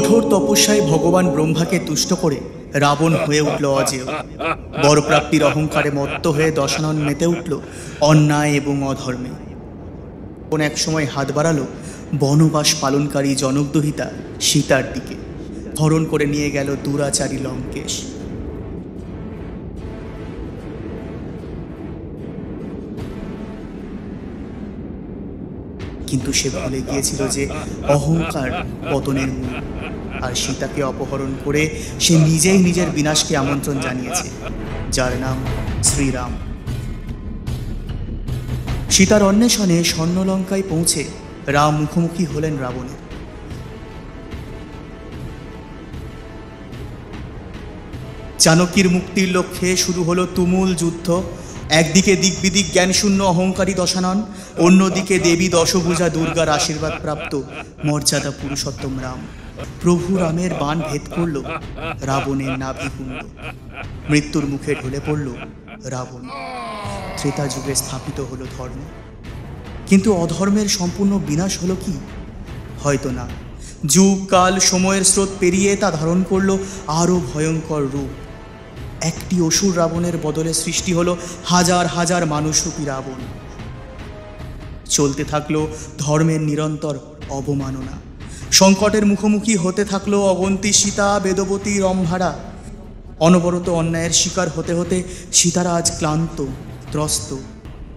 কঠোর তপস্যায় ভগবান ব্রহ্মাকে তুষ্ট করে রাবণ হয়ে উঠল অজেয়। বরপ্রাপ্তির অহংকারে মত্ত হয়ে দশানন মেতে উঠল অন্যায় এবং অধর্মে। কোন এক সময় হাত বাড়ালো বনবাস পালনকারী জনকদহিতা সীতার দিকে, হরণ করে নিয়ে গেল দুরাচারী লঙ্কেশ। কিন্তু সে ভুলে গিয়েছিল যে অহংকার পতনের মূল, আর সীতাকে অপহরণ করে সে নিজেই নিজের বিনাশকে আমন্ত্রণ জানিয়েছে, যার নাম শ্রীরাম। সীতার অন্বেষণে স্বর্ণলঙ্কায় পৌঁছে রাম মুখোমুখি হলেন রাবণের। চাণক্যের মুক্তির লক্ষ্যে শুরু হলো তুমুল যুদ্ধ। একদিকে দিকবিদিক জ্ঞানশূন্য অহংকারী দশানন, অন্যদিকে দেবী দশভুজা দুর্গার আশীর্বাদ প্রাপ্ত মর্যাদা পুরুষোত্তম রাম। প্রভু রামের বাণ ভেদ করল রাবণের নাভিকুণ্ড। মৃত্যুর মুখে ঢলে পড়ল রাবণ। ত্রেতা যুগে স্থাপিত হলো ধর্ম, কিন্তু অধর্মের সম্পূর্ণ বিনাশ হলো কি? হয়তো না। যুগ কাল সময়ের স্রোত পেরিয়ে তা ধারণ করল আরো ভয়ঙ্কর রূপ। একটি অসুর রাবণের বদলে সৃষ্টি হলো হাজার হাজার মানুষরূপী রাবণ। চলতে থাকলো ধর্মের নিরন্তর অবমাননা। সংকটের মুখোমুখি হতে থাকলো অগন্তি সীতা, বেদবতী, রম্ভারা। অনবরত অন্যায়ের শিকার হতে হতে সীতারা আজ ক্লান্ত, ত্রস্ত,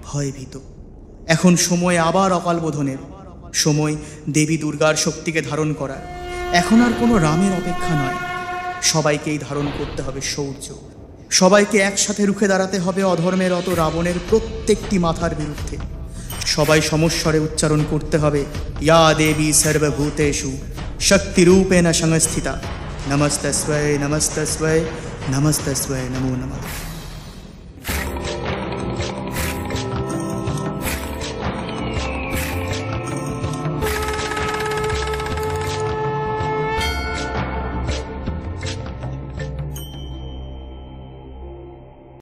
ভয়ভীত। এখন সময় আবার অকাল বোধনের, সময় দেবী দুর্গার শক্তিকে ধারণ করার। এখন আর কোনো রামের অপেক্ষা নয়, সবাইকেই ধারণ করতে হবে শৌর্য। সবাইকে একসাথে রুখে দাঁড়াতে হবে অধর্মের অত রাবণের প্রত্যেকটি মাথার বিরুদ্ধে। সবাই সমস্বরে উচ্চারণ করতে হবে, ইয়া দেবী সর্বভূতেষু শক্তিরূপেণ সংস্থিতা, নমস্তস্মৈ নমস্তস্মৈ নমস্তস্মৈ নমো নমঃ।